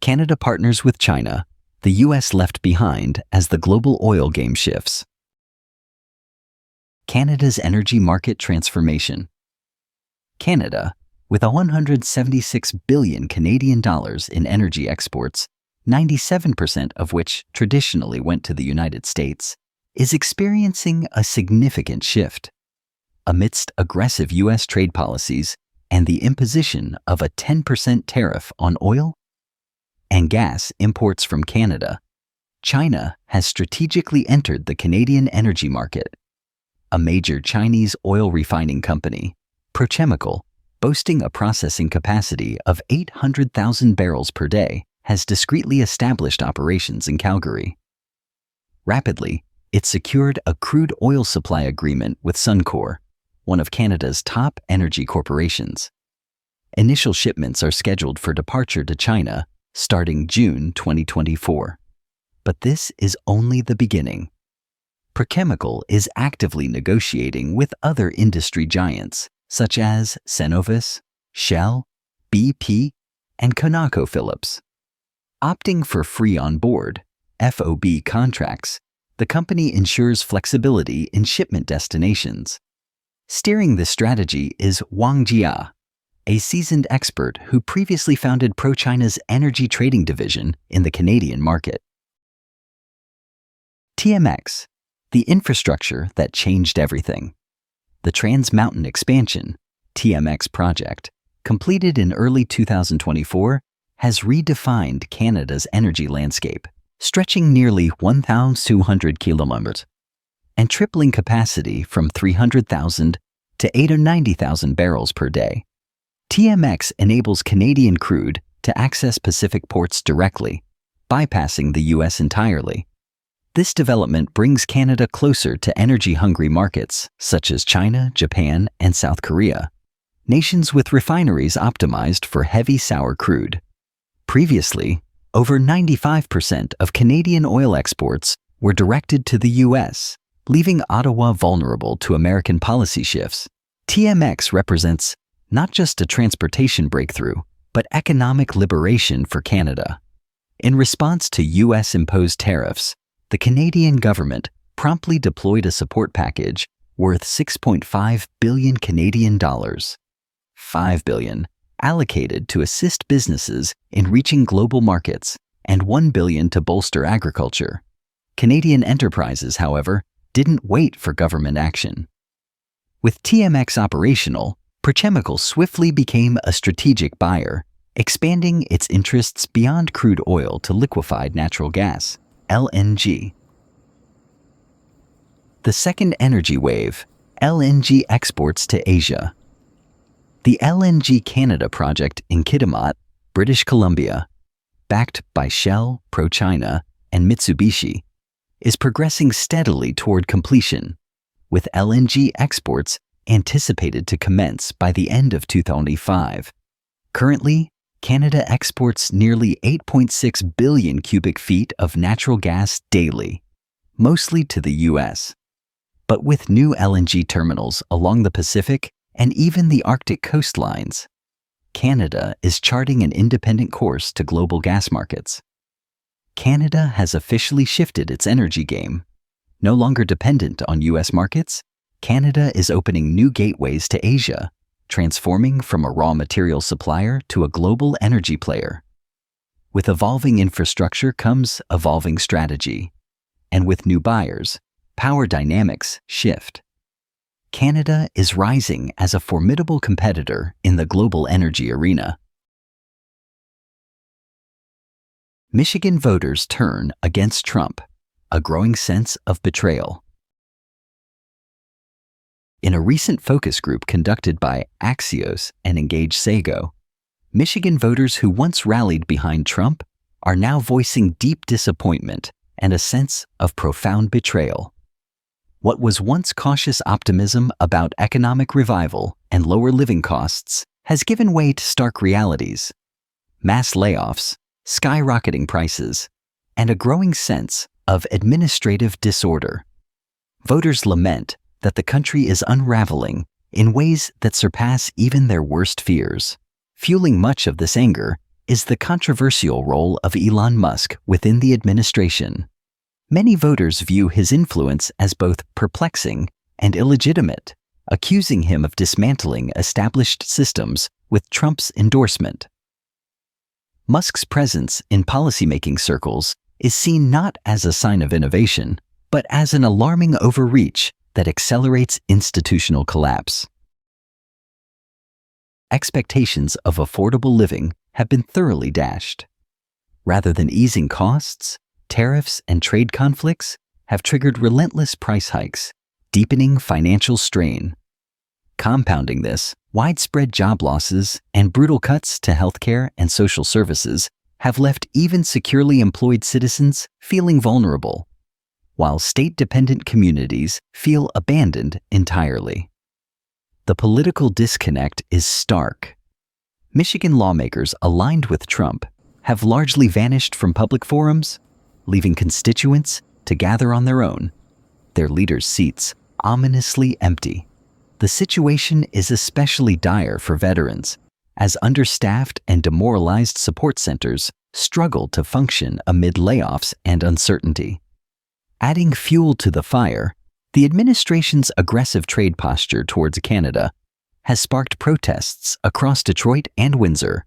Canada partners with China, the US left behind as the global oil game shifts. Canada's energy market transformation. Canada, with $176 billion Canadian dollars in energy exports, 97% of which traditionally went to the United States, is experiencing a significant shift. Amidst aggressive US trade policies and the imposition of a 10% tariff on oil and gas imports from Canada, China has strategically entered the Canadian energy market. A major Chinese oil refining company, Petrochemical, boasting a processing capacity of 800,000 barrels per day, has discreetly established operations in Calgary. Rapidly, it secured a crude oil supply agreement with Suncor, one of Canada's top energy corporations. Initial shipments are scheduled for departure to China starting June 2024. But this is only the beginning. Petrochemical is actively negotiating with other industry giants such as Cenovus, Shell, BP, and ConocoPhillips. Opting for free on-board (FOB) contracts, the company ensures flexibility in shipment destinations. Steering this strategy is Wang Jia, a seasoned expert who previously founded ProChina's energy trading division in the Canadian market. TMX, the infrastructure that changed everything. The Trans Mountain Expansion, TMX project, completed in early 2024, has redefined Canada's energy landscape, stretching nearly 1,200 kilometers and tripling capacity from 300,000 to 890,000 barrels per day. TMX enables Canadian crude to access Pacific ports directly, bypassing the US entirely. This development brings Canada closer to energy-hungry markets such as China, Japan, and South Korea, nations with refineries optimized for heavy sour crude. Previously, over 95% of Canadian oil exports were directed to the US, leaving Ottawa vulnerable to American policy shifts. TMX represents not just a transportation breakthrough, but economic liberation for Canada. In response to US-imposed tariffs, the Canadian government promptly deployed a support package worth 6.5 billion Canadian dollars, $5 billion allocated to assist businesses in reaching global markets, and $1 billion to bolster agriculture. Canadian enterprises, however, didn't wait for government action. With TMX operational, Petrochemical swiftly became a strategic buyer, expanding its interests beyond crude oil to liquefied natural gas, LNG. The second energy wave, LNG exports to Asia. The LNG Canada project in Kitimat, British Columbia, backed by Shell, ProChina, and Mitsubishi, is progressing steadily toward completion, with LNG exports anticipated to commence by the end of 2025. Currently, Canada exports nearly 8.6 billion cubic feet of natural gas daily, mostly to the US. But with new LNG terminals along the Pacific and even the Arctic coastlines, Canada is charting an independent course to global gas markets. Canada has officially shifted its energy game. No longer dependent on US markets, Canada is opening new gateways to Asia, transforming from a raw material supplier to a global energy player. With evolving infrastructure comes evolving strategy, and with new buyers, power dynamics shift. Canada is rising as a formidable competitor in the global energy arena. Michigan voters turn against Trump, a growing sense of betrayal. In a recent focus group conducted by Axios and Engage Sago, Michigan voters who once rallied behind Trump are now voicing deep disappointment and a sense of profound betrayal. What was once cautious optimism about economic revival and lower living costs has given way to stark realities: mass layoffs, skyrocketing prices, and a growing sense of administrative disorder. Voters lament that the country is unraveling in ways that surpass even their worst fears. Fueling much of this anger is the controversial role of Elon Musk within the administration. Many voters view his influence as both perplexing and illegitimate, accusing him of dismantling established systems with Trump's endorsement. Musk's presence in policymaking circles is seen not as a sign of innovation, but as an alarming overreach that accelerates institutional collapse. Expectations of affordable living have been thoroughly dashed. Rather than easing costs, tariffs and trade conflicts have triggered relentless price hikes, deepening financial strain. Compounding this, widespread job losses and brutal cuts to healthcare and social services have left even securely employed citizens feeling vulnerable, while state-dependent communities feel abandoned entirely. The political disconnect is stark. Michigan lawmakers aligned with Trump have largely vanished from public forums, leaving constituents to gather on their own, their leaders' seats ominously empty. The situation is especially dire for veterans, as understaffed and demoralized support centers struggle to function amid layoffs and uncertainty. Adding fuel to the fire, the administration's aggressive trade posture towards Canada has sparked protests across Detroit and Windsor.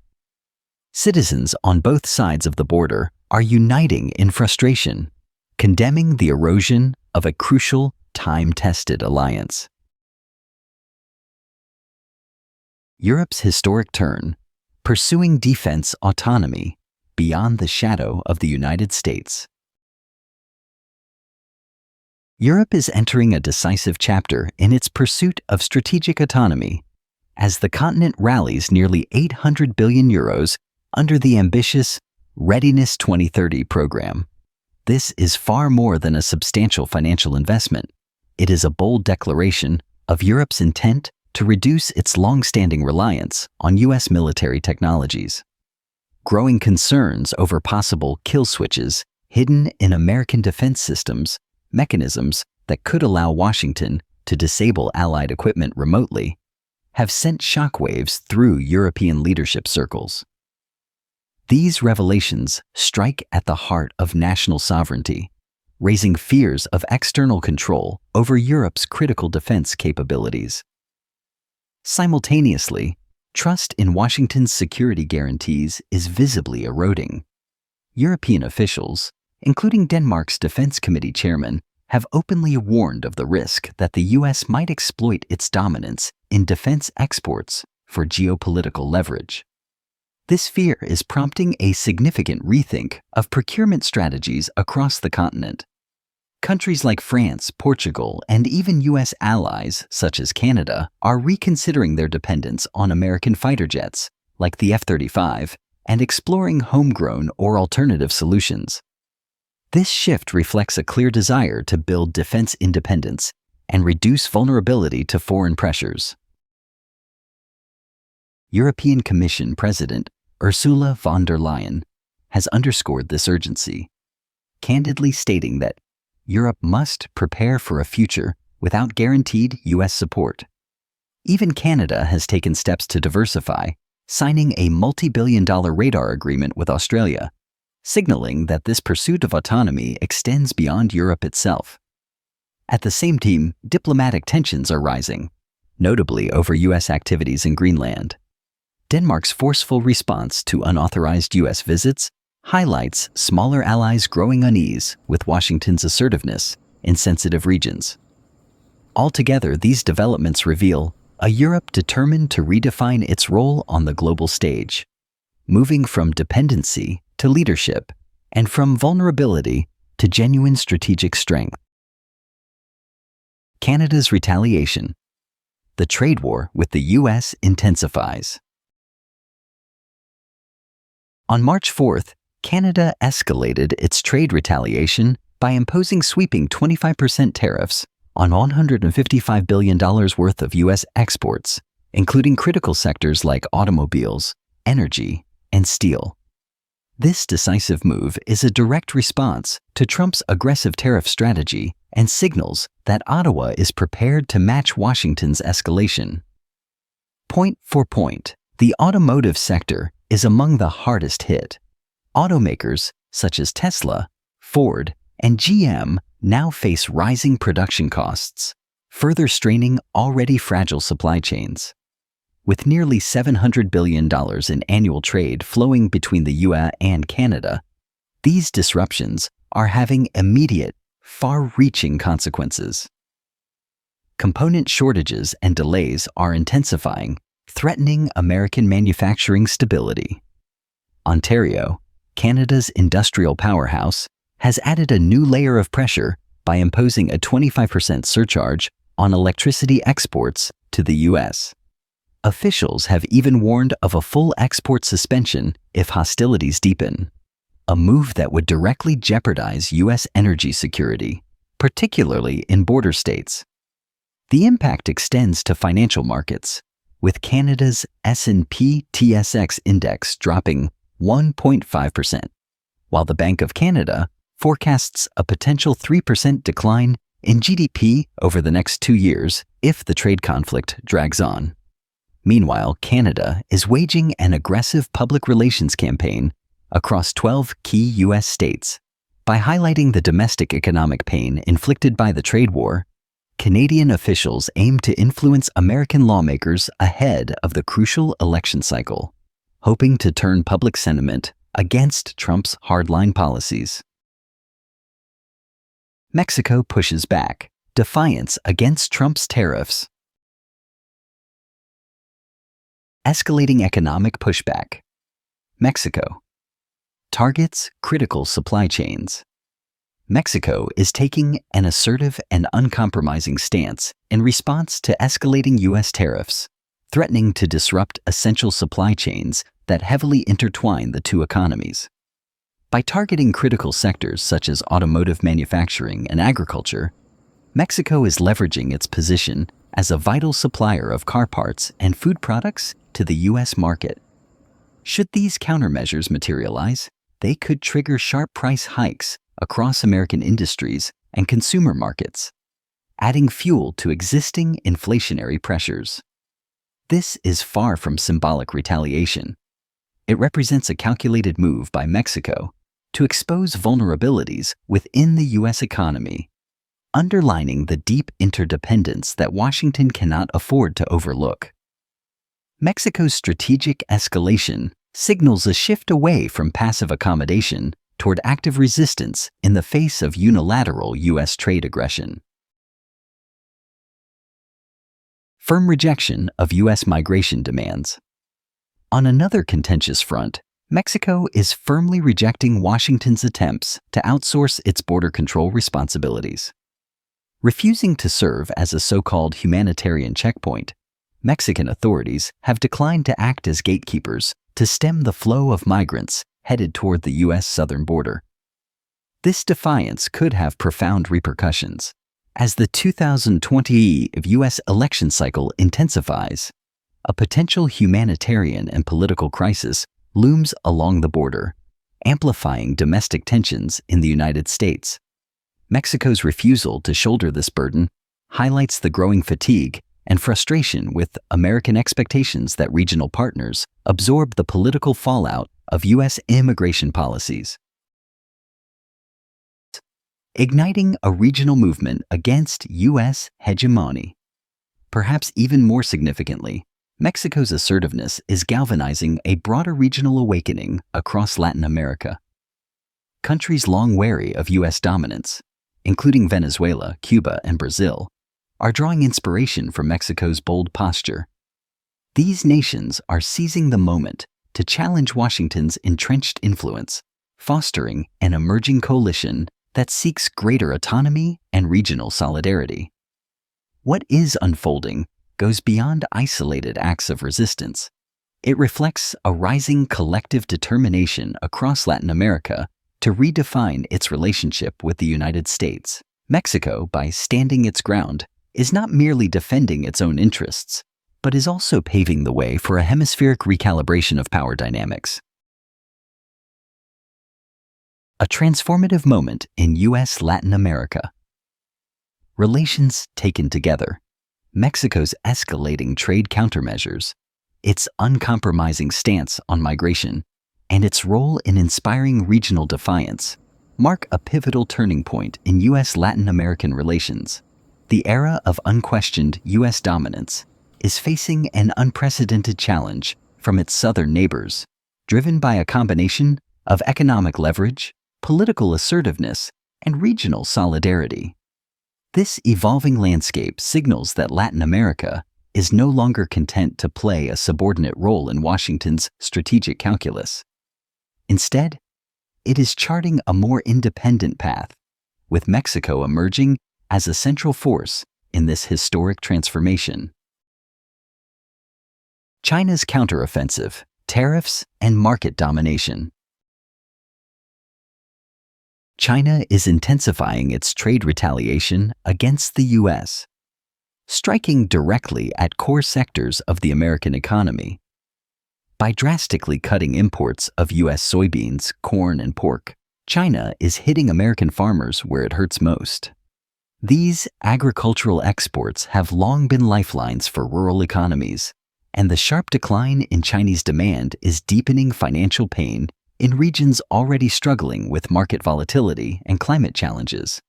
Citizens on both sides of the border are uniting in frustration, condemning the erosion of a crucial, time-tested alliance. Europe's historic turn, pursuing defense autonomy beyond the shadow of the United States. Europe is entering a decisive chapter in its pursuit of strategic autonomy, as the continent rallies nearly 800 billion euros under the ambitious Readiness 2030 program. This is far more than a substantial financial investment. It is a bold declaration of Europe's intent to reduce its long-standing reliance on U.S. military technologies. Growing concerns over possible kill switches hidden in American defense systems, mechanisms that could allow Washington to disable Allied equipment remotely, have sent shockwaves through European leadership circles. These revelations strike at the heart of national sovereignty, raising fears of external control over Europe's critical defense capabilities. Simultaneously, trust in Washington's security guarantees is visibly eroding. European officials, including Denmark's Defense Committee chairman, have openly warned of the risk that the U.S. might exploit its dominance in defense exports for geopolitical leverage. This fear is prompting a significant rethink of procurement strategies across the continent. Countries like France, Portugal, and even U.S. allies, such as Canada, are reconsidering their dependence on American fighter jets, like the F-35, and exploring homegrown or alternative solutions. This shift reflects a clear desire to build defense independence and reduce vulnerability to foreign pressures. European Commission President Ursula von der Leyen has underscored this urgency, candidly stating that Europe must prepare for a future without guaranteed U.S. support. Even Canada has taken steps to diversify, signing a multi-billion-dollar radar agreement with Australia, signaling that this pursuit of autonomy extends beyond Europe itself. At the same time, diplomatic tensions are rising, notably over U.S. activities in Greenland. Denmark's forceful response to unauthorized U.S. visits highlights smaller allies' growing unease with Washington's assertiveness in sensitive regions. Altogether, these developments reveal a Europe determined to redefine its role on the global stage, moving from dependency to leadership and from vulnerability to genuine strategic strength. Canada's retaliation. The trade war with the U.S. intensifies. On March 4th, Canada escalated its trade retaliation by imposing sweeping 25% tariffs on $155 billion worth of U.S. exports, including critical sectors like automobiles, energy, and steel. This decisive move is a direct response to Trump's aggressive tariff strategy and signals that Ottawa is prepared to match Washington's escalation. Point for point, the automotive sector is among the hardest hit. Automakers such as Tesla, Ford, and GM now face rising production costs, further straining already fragile supply chains. With nearly $700 billion in annual trade flowing between the US and Canada, these disruptions are having immediate, far-reaching consequences. Component shortages and delays are intensifying, threatening American manufacturing stability. Ontario, Canada's industrial powerhouse, has added a new layer of pressure by imposing a 25% surcharge on electricity exports to the US. Officials have even warned of a full export suspension if hostilities deepen, a move that would directly jeopardize US energy security, particularly in border states. The impact extends to financial markets, with Canada's S&P/TSX index dropping 1.5%, while the Bank of Canada forecasts a potential 3% decline in GDP over the next 2 years if the trade conflict drags on. Meanwhile, Canada is waging an aggressive public relations campaign across 12 key U.S. states. By highlighting the domestic economic pain inflicted by the trade war, Canadian officials aim to influence American lawmakers ahead of the crucial election cycle, hoping to turn public sentiment against Trump's hardline policies. Mexico pushes back, defiance against Trump's tariffs. Escalating economic pushback. Mexico targets critical supply chains. Mexico is taking an assertive and uncompromising stance in response to escalating U.S. tariffs, threatening to disrupt essential supply chains that heavily intertwine the two economies. By targeting critical sectors such as automotive manufacturing and agriculture, Mexico is leveraging its position as a vital supplier of car parts and food products to the U.S. market. Should these countermeasures materialize, they could trigger sharp price hikes across American industries and consumer markets, adding fuel to existing inflationary pressures. This is far from symbolic retaliation. It represents a calculated move by Mexico to expose vulnerabilities within the U.S. economy, underlining the deep interdependence that Washington cannot afford to overlook. Mexico's strategic escalation signals a shift away from passive accommodation toward active resistance in the face of unilateral U.S. trade aggression. Firm rejection of U.S. migration demands. On another contentious front, Mexico is firmly rejecting Washington's attempts to outsource its border control responsibilities. Refusing to serve as a so-called humanitarian checkpoint, Mexican authorities have declined to act as gatekeepers to stem the flow of migrants headed toward the U.S. southern border. This defiance could have profound repercussions. As the 2020 U.S. election cycle intensifies, a potential humanitarian and political crisis looms along the border, amplifying domestic tensions in the United States. Mexico's refusal to shoulder this burden highlights the growing fatigue and frustration with American expectations that regional partners absorb the political fallout of U.S. immigration policies. Igniting a regional movement against U.S. hegemony. Perhaps even more significantly, Mexico's assertiveness is galvanizing a broader regional awakening across Latin America. Countries long wary of U.S. dominance, including Venezuela, Cuba, and Brazil, are drawing inspiration from Mexico's bold posture. These nations are seizing the moment to challenge Washington's entrenched influence, fostering an emerging coalition that seeks greater autonomy and regional solidarity. What is unfolding goes beyond isolated acts of resistance. It reflects a rising collective determination across Latin America to redefine its relationship with the United States. Mexico, by standing its ground, is not merely defending its own interests, but is also paving the way for a hemispheric recalibration of power dynamics. A transformative moment in U.S.-Latin America. Relations taken together. Mexico's escalating trade countermeasures, its uncompromising stance on migration, and its role in inspiring regional defiance mark a pivotal turning point in U.S.-Latin American relations. The era of unquestioned U.S. dominance is facing an unprecedented challenge from its southern neighbors, driven by a combination of economic leverage, political assertiveness, and regional solidarity. This evolving landscape signals that Latin America is no longer content to play a subordinate role in Washington's strategic calculus. Instead, it is charting a more independent path, with Mexico emerging as a central force in this historic transformation. China's counteroffensive, tariffs, and market domination. China is intensifying its trade retaliation against the U.S., striking directly at core sectors of the American economy. By drastically cutting imports of U.S. soybeans, corn, and pork, China is hitting American farmers where it hurts most. These agricultural exports have long been lifelines for rural economies, and the sharp decline in Chinese demand is deepening financial pain in regions already struggling with market volatility and climate challenges.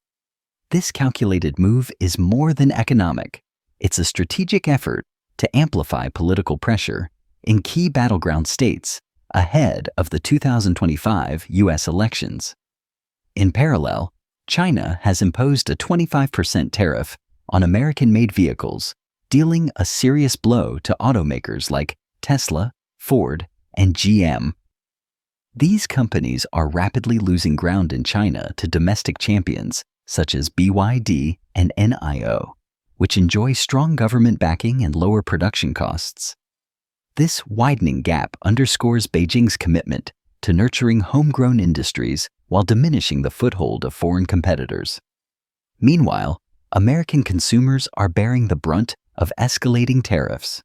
This calculated move is more than economic. It's a strategic effort to amplify political pressure in key battleground states ahead of the 2025 U.S. elections. In parallel, China has imposed a 25% tariff on American-made vehicles, dealing a serious blow to automakers like Tesla, Ford, and GM. These companies are rapidly losing ground in China to domestic champions such as BYD and NIO, which enjoy strong government backing and lower production costs. This widening gap underscores Beijing's commitment to nurturing homegrown industries while diminishing the foothold of foreign competitors. Meanwhile, American consumers are bearing the brunt of escalating tariffs.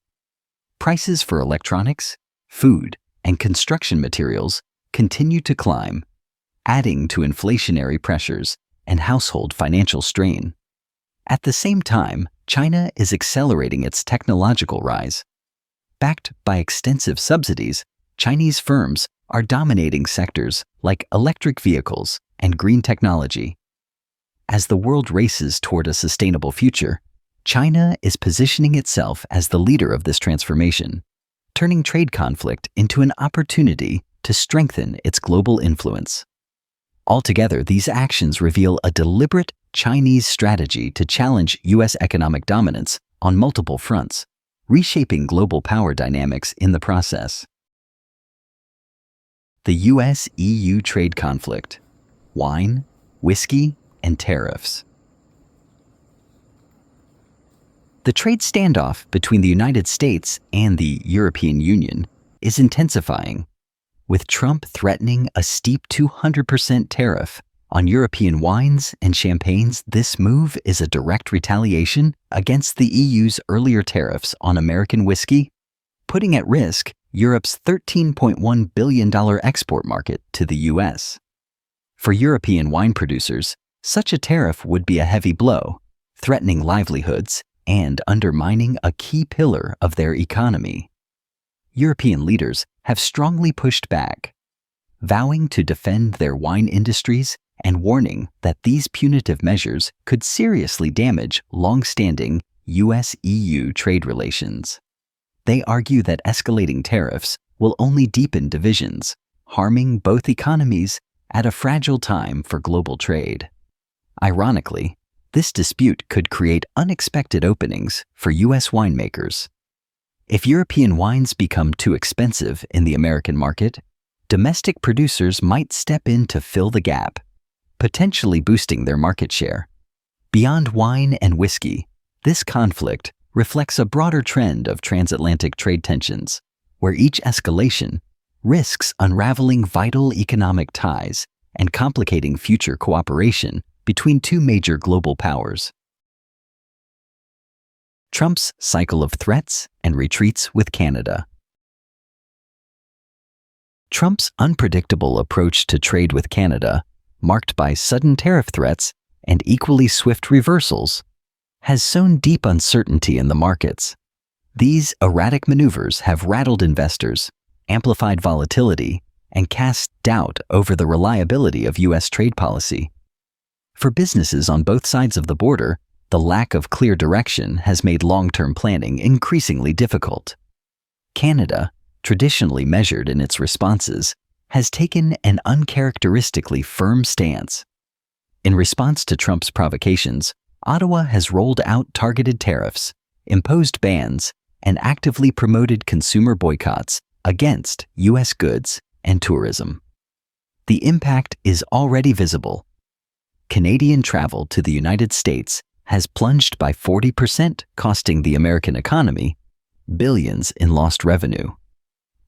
Prices for electronics, food, and construction materials continue to climb, adding to inflationary pressures and household financial strain. At the same time, China is accelerating its technological rise. Backed by extensive subsidies, Chinese firms are dominating sectors like electric vehicles and green technology. As the world races toward a sustainable future, China is positioning itself as the leader of this transformation, turning trade conflict into an opportunity to strengthen its global influence. Altogether, these actions reveal a deliberate Chinese strategy to challenge U.S. economic dominance on multiple fronts, reshaping global power dynamics in the process. The U.S.-EU trade conflict: wine, whiskey, and tariffs. The trade standoff between the United States and the European Union is intensifying, with Trump threatening a steep 200% tariff on European wines and champagnes. This move is a direct retaliation against the EU's earlier tariffs on American whiskey, putting at risk Europe's $13.1 billion export market to the U.S. For European wine producers, such a tariff would be a heavy blow, threatening livelihoods and undermining a key pillar of their economy. European leaders have strongly pushed back, vowing to defend their wine industries and warning that these punitive measures could seriously damage long-standing U.S.-EU trade relations. They argue that escalating tariffs will only deepen divisions, harming both economies at a fragile time for global trade. Ironically, this dispute could create unexpected openings for U.S. winemakers. If European wines become too expensive in the American market, domestic producers might step in to fill the gap, potentially boosting their market share. Beyond wine and whiskey, this conflict reflects a broader trend of transatlantic trade tensions, where each escalation risks unraveling vital economic ties and complicating future cooperation between two major global powers. Trump's cycle of threats and retreats with Canada. Trump's unpredictable approach to trade with Canada, marked by sudden tariff threats and equally swift reversals, has sown deep uncertainty in the markets. These erratic maneuvers have rattled investors, amplified volatility, and cast doubt over the reliability of U.S. trade policy. For businesses on both sides of the border, the lack of clear direction has made long-term planning increasingly difficult. Canada, traditionally measured in its responses, has taken an uncharacteristically firm stance. In response to Trump's provocations, Ottawa has rolled out targeted tariffs, imposed bans, and actively promoted consumer boycotts against U.S. goods and tourism. The impact is already visible. Canadian travel to the United States has plunged by 40%, costing the American economy billions in lost revenue.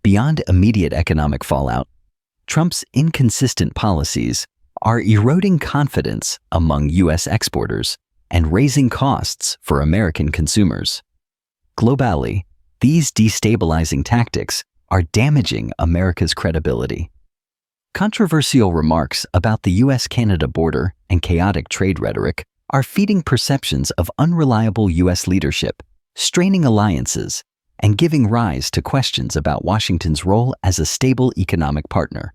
Beyond immediate economic fallout, Trump's inconsistent policies are eroding confidence among U.S. exporters and raising costs for American consumers. Globally, these destabilizing tactics are damaging America's credibility. Controversial remarks about the U.S.-Canada border and chaotic trade rhetoric are feeding perceptions of unreliable U.S. leadership, straining alliances, and giving rise to questions about Washington's role as a stable economic partner.